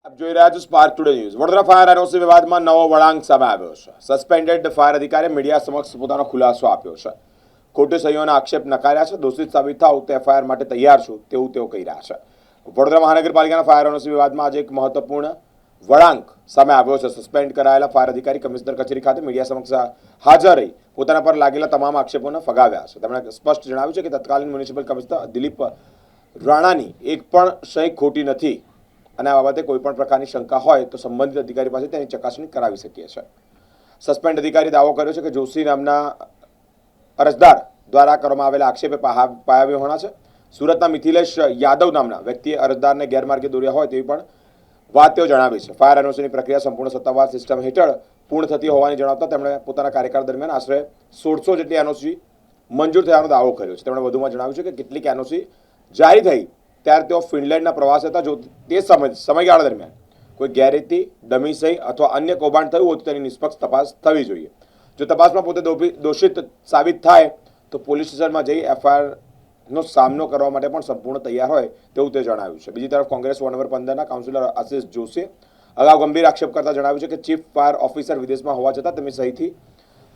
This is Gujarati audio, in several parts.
આપ જોઈ રહ્યા છો spark today news. Vadodara fire NOC વિવાદમાં નવો વળાંક સામે આવ્યો છે. સસ્પેન્ડેડ ફાયર અધિકારીએ મીડિયા સમક્ષ પોતાનો ખુલાસો આપ્યો છે. ખોટી સહીઓના આક્ષેપ નકાર્યા છે. દોષિત સાબિત થાવ તો એફઆઈઆર માટે તૈયાર છું તેવું તેઓ કહી રહ્યા છે. વડોદરા મહાનગરપાલિકાના ફાયર એનઓસી વિવાદમાં આજે એક મહત્વપૂર્ણ વળાંક સામે આવ્યો છે. સસ્પેન્ડ કરાયેલા ફાયર અધિકારી કમિશનર કચેરી ખાતે મીડિયા સમક્ષ હાજર રહી પોતાના પર લાગેલા તમામ આક્ષેપોને ફગાવ્યા છે. તેમણે સ્પષ્ટ જણાવ્યું છે કે તત્કાલીન મ્યુનિસિપલ કમિશનર દિલીપ રાણાની એક પણ સહી ખોટી નથી અને આ બાબતે કોઈપણ પ્રકારની શંકા હોય તો સંબંધિત અધિકારી પાસે તેની ચકાસણી કરાવી શકીએ છીએ. સસ્પેન્ડ અધિકારી દાવો કર્યો છે કે જોશી નામના અરજદાર દ્વારા કરવામાં આવેલા આક્ષેપે પાયાવિહોણા છે. સુરતના મિથિલેશ યાદવ નામના વ્યક્તિએ અરજદારને ગેરમાર્ગે દોર્યા હોય તેવી પણ વાત તેઓ જણાવી છે. ફાયર એનઓસીની પ્રક્રિયા સંપૂર્ણ સત્તાવાર સિસ્ટમ હેઠળ પૂર્ણ થતી હોવાની જણાવતા તેમણે પોતાના કાર્યકાળ દરમિયાન આશરે 1600 જેટલી એનઓસી મંજૂર થયાનો દાવો કર્યો છે. તેમણે વધુમાં જણાવ્યું છે કે કેટલીક એનઓસી જારી થઈ ત્યારે તેઓ ફિનલેન્ડના પ્રવાસે હતા. જો તે સમયગાળા દરમિયાન કોઈ ગેરરીતિ, ડમી સહી અથવા અન્ય કૌભાંડ થયું હોય તો તેની નિષ્પક્ષ તપાસ થવી જોઈએ. જો તપાસમાં પોતે દોષિત સાબિત થાય તો પોલીસ સ્ટેશનમાં જઈ એફઆઈઆરનો સામનો કરવા માટે પણ સંપૂર્ણ તૈયાર હોય તેવું તે જણાવ્યું છે. બીજી તરફ કોંગ્રેસ વોર્ડ નંબર 15ના કાઉન્સિલર આશિષ જોશીએ અગાઉ ગંભીર આક્ષેપ કરતા જણાવ્યું છે કે ચીફ ફાયર ઓફિસર વિદેશમાં હોવા છતાં તેમની સહીથી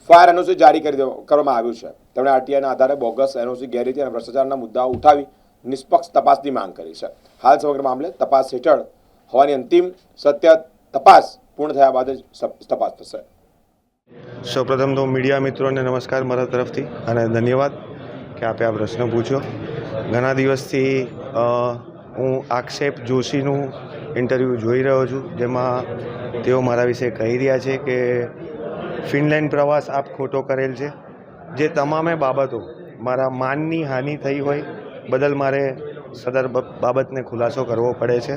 ફાયર એનઓસી જારી કરવામાં આવ્યું છે. તેમણે આરટીઆઈના આધારે બોગસ એનઓસી, ગેરરીતિ અને ભ્રષ્ટાચારના મુદ્દાઓ ઉઠાવી નિષ્પક્ષ તપાસની માંગ કરી છે. હાલ સમગ્ર મામલે તપાસ હેઠળ હોવાની અંતિમ સત્ય તપાસ પૂર્ણ થયા બાદ જ તપાસ થશે. સૌપ્રથમ તો મીડિયા મિત્રોને નમસ્કાર મારા તરફથી અને ધન્યવાદ કે આપે આ પ્રશ્ન પૂછ્યો. ઘણા દિવસથી હું આક્ષેપ જોશીનું ઇન્ટરવ્યૂ જોઈ રહ્યો છું, જેમાં તેઓ મારા વિશે કહી રહ્યા છે કે ફિનલેન્ડ પ્રવાસ આપ ખોટો કરેલ છે. જે તમામે બાબતો મારા માનની હાનિ થઈ હોય બદલ મારે સદર બાબતને ખુલાસો કરવો પડે છે.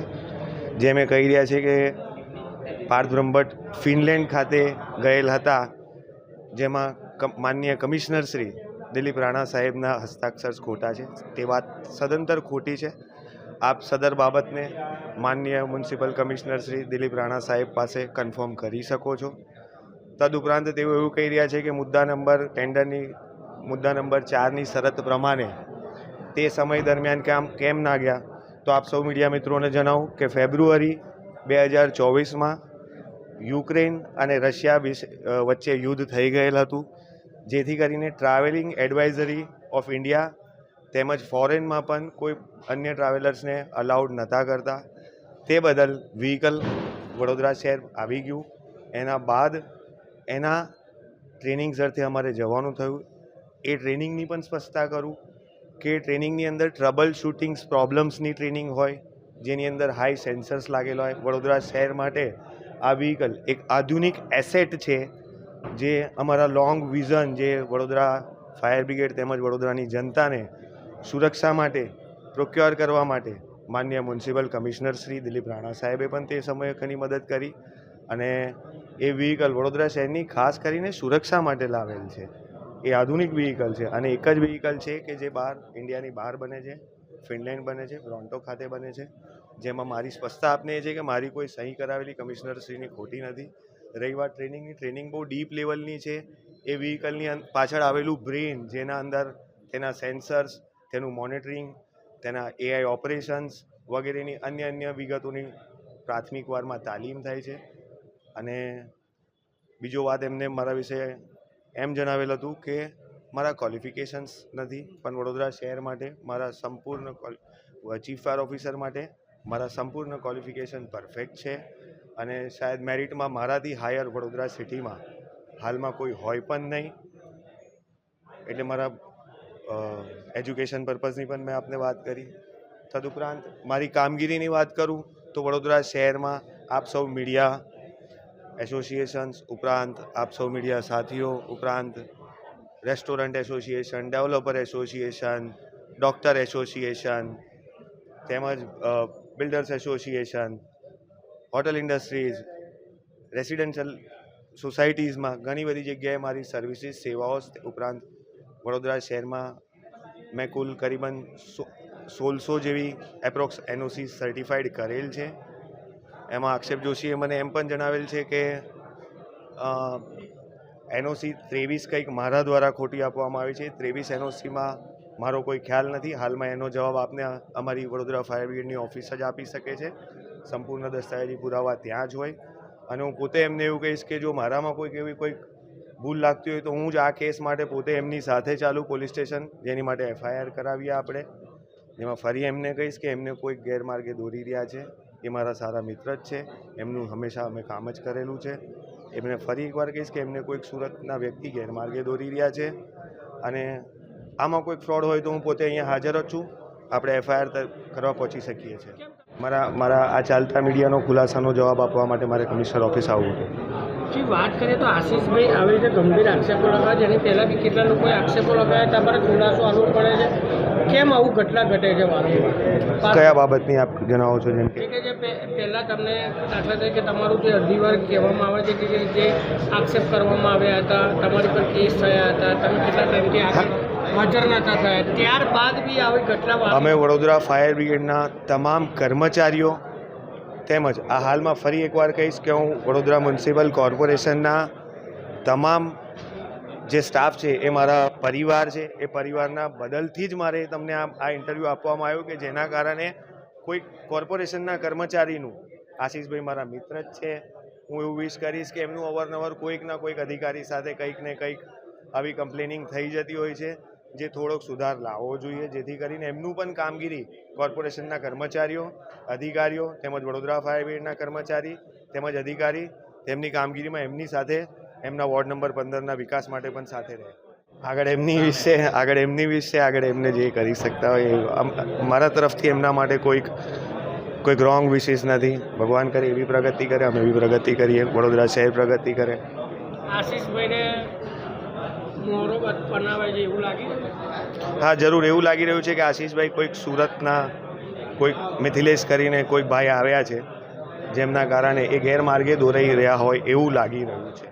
જે મેં કહી રહ્યા છે કે પાર્થ બ્રહ્મભટ્ટ ફિનલેન્ડ ખાતે ગયેલ હતા, જેમાં માનનીય કમિશનર શ્રી દિલીપ રાણા સાહેબના હસ્તાક્ષર ખોટા છે. તે વાત સદંતર ખોટી છે. આપ સદર બાબતને માનનીય મ્યુનિસિપલ કમિશનર શ્રી દિલીપ રાણા સાહેબ પાસે કન્ફર્મ કરી શકો છો. તદુપરાંત તેઓ એવું કહી રહ્યા છે કે ટેન્ડરની મુદ્દા નંબર 4ની શરત પ્રમાણે તે સમય દરમિયાન કેમ ના ગયા. તો આપ સૌ મીડિયા મિત્રોને જણાવું કે ફેબ્રુઆરી 2024માં યુક્રેન અને રશિયા વચ્ચે યુદ્ધ થઈ ગયેલ હતું, જેથી કરીને ટ્રાવેલિંગ એડવાઇઝરી ઓફ ઇન્ડિયા તેમજ ફોરેનમાં પણ કોઈ અન્ય ટ્રાવેલર્સને અલાઉડ નહોતા કરતા. તે બદલ વ્હીકલ વડોદરા શહેર આવી ગયું. એના બાદ એના ટ્રેનિંગ અર્થે અમારે જવાનું થયું. એ ટ્રેનિંગની પણ સ્પષ્ટતા કરું કે ટ્રેનિંગની અંદર ટ્રબલ શૂટિંગ્સ પ્રોબ્લેમ્સની ટ્રેનિંગ હોય, જેની અંદર હાઈ સેન્સર્સ લાગેલા હોય. વડોદરા શહેર માટે આ વ્હીકલ એક આધુનિક એસેટ છે, જે અમારા લોંગ વિઝન, જે વડોદરા ફાયર બ્રિગેડ તેમજ વડોદરાની જનતાને સુરક્ષા માટે પ્રોક્યોર કરવા માટે માનનીય મ્યુનિસિપલ કમિશનર શ્રી દિલીપ રાણા સાહેબે પણ તે સમયે ઘણી મદદ કરી અને એ વ્હીકલ વડોદરા શહેરની ખાસ કરીને સુરક્ષા માટે લાવેલ છે. એ આધુનિક વ્હીકલ છે અને એક જ વ્હીકલ છે કે જે ઇન્ડિયાની બહાર બને છે, ફિનલેન્ડ બને છે, ટોરોન્ટો ખાતે બને છે. જેમાં મારી સ્પષ્ટતા આપને એ છે કે મારી કોઈ સહી કરાવેલી કમિશનરશ્રીની ખોટી નથી. રહી વાત ટ્રેનિંગ બહુ ડીપ લેવલની છે. એ વ્હીકલની પાછળ આવેલું બ્રેન, જેના અંદર તેના સેન્સર્સ, તેનું મોનિટરિંગ, તેના એઆઈ ઓપરેશન્સ વગેરેની અન્ય વિગતોની પ્રાથમિક વારમાં તાલીમ થાય છે. અને બીજો વાત એમને મારા વિશે એમ જણાવેલ હતું કે મારા ક્વોલિફિકેશન્સ નથી, પણ વડોદરા શહેર માટે મારા સંપૂર્ણ ચીફ ફાયર ઓફિસર માટે મારા સંપૂર્ણ ક્વોલિફિકેશન પરફેક્ટ છે. અને શાયદ મેરિટમાં મારાથી હાયર વડોદરા સિટીમાં હાલમાં કોઈ હોય પણ નહીં. એટલે મારા એજ્યુકેશન પર્પઝની પણ મેં આપને વાત કરી. તદુપરાંત મારી કામગીરીની વાત કરું તો વડોદરા શહેરમાં આપ સૌ મીડિયા એસોસિએશન્સ ઉપરાંત આપ સૌ મીડિયા સાથીઓ ઉપરાંત restaurant association, developer association, doctor association તેમજ builders association, hotel industries, residential સોસાયટીઝમાં ઘણી બધી જગ્યાએ મારી સર્વિસીસ, સેવાઓ ઉપરાંત વડોદરા શહેરમાં મેં કુલ કરીબન 1600 જેવી એપ્રોક્સ એનઓસી સર્ટિફાઈડ કરેલ છે. એમાં આક્ષેપ જોશીએ મને એમ પણ જણાવેલ છે કે એનઓસી 23 કંઈક મારા દ્વારા ખોટી આપવામાં આવી છે. 23 એનઓસીમાં મારો કોઈ ખ્યાલ નથી. હાલમાં એનો જવાબ આપને અમારી વડોદરા ફાયર બ્રિગેડની ઓફિસ જ આપી શકે છે. સંપૂર્ણ દસ્તાવેજી પુરાવા ત્યાં જ હોય. અને હું પોતે એમને એવું કહીશ કે જો મારામાં કોઈક એવી કોઈક ભૂલ લાગતી હોય તો હું જ આ કેસ માટે પોતે એમની સાથે ચાલું પોલીસ સ્ટેશન, જેની માટે FIR કરાવીએ આપણે. એમાં ફરી એમને કહીશ કે એમને કોઈક ગેરમાર્ગે દોરી રહ્યા છે. એ મારા સારા મિત્ર જ છે, એમનું હંમેશા અમે કામ જ કરેલું છે. એમને ફરી એકવાર કહીશ કે એમને કોઈક સુરતના વ્યક્તિ ગેરમાર્ગે દોરી રહ્યા છે અને આમાં કોઈક ફ્રોડ હોય તો હું પોતે અહીંયા હાજર જ છું. આપણે FIR કરવા પહોંચી શકીએ છીએ. મારા આ ચાલતા મીડિયાનો ખુલાસાનો જવાબ આપવા માટે મારે કમિશનર ઓફિસ આવવું હતું. જે વાત કરીએ તો આશીષભાઈ આવી રીતે ગંભીર આક્ષેપો લગાવે છે, એની પહેલાં બી કેટલા લોકોએ આક્ષેપો લગાવ્યા, તમારે ખુલાસો આલવો પડે છે. કેમ આવું ઘટના ઘટે છે વારંવાર? કયા બાબતની આપ જણાવો છો? જેમ કે જે પહેલાં તમને દાખલા તરીકે તમારું જે અડધી વાર કહેવામાં આવે છે કે જે આક્ષેપ કરવામાં આવ્યા હતા, તમારી પર કેસ થયા હતા, તમે કેટલા ટાઈમથી હાજર નહોતા થયા, ત્યારબાદ બી આવી ઘટના અમે વડોદરા ફાયર બ્રિગેડના તમામ કર્મચારીઓ તેમજ આ હાલમાં ફરી એકવાર કહીશ કે હું વડોદરા મ્યુનિસિપલ કોર્પોરેશનના તમામ જે સ્ટાફ છે એ મારા પરિવાર છે. એ પરિવારના બદલથી જ મારે તમને આ ઇન્ટરવ્યૂ આપવામાં આવ્યો કે જેના કારણે કોઈ કોર્પોરેશનના કર્મચારીનું, આશીષભાઈ મારા મિત્ર જ છે, હું એવું વિશ કરીશ કે એમનું અવારનવાર કોઈકના કોઈક અધિકારી સાથે કંઈક ને કંઈક આવી કમ્પ્લેનિંગ થઈ જતી હોય છે, જે થોડોક સુધાર લાવવો જોઈએ, જેથી કરીને એમનું પણ કામગીરી કોર્પોરેશનના કર્મચારીઓ, અધિકારીઓ તેમજ વડોદરા ફાયર બ્રિગેડના કર્મચારી તેમજ અધિકારી તેમની કામગીરીમાં એમની સાથે એમના વોર્ડ નંબર 15ના વિકાસ માટે પણ સાથે રહે. આગળ એમની વિશે આગળ એમને જે કરી શકતા હોય મારા તરફથી એમના માટે કોઈક રોંગ વિશેષ નથી. ભગવાન કરે એવી પ્રગતિ કરે, અમે એવી પ્રગતિ કરીએ, વડોદરા શહેર પ્રગતિ કરે. આશીષભાઈને મોરો બનાવે છે એવું લાગી રહ્યું? હા, જરૂર એવું લાગી રહ્યું છે કે આશીષભાઈ કોઈક સુરતના કોઈક મિથિલેશ કરીને કોઈક ભાઈ આવ્યા છે, જેમના કારણે એ ગેરમાર્ગે દોરાઈ રહ્યા હોય એવું લાગી રહ્યું છે.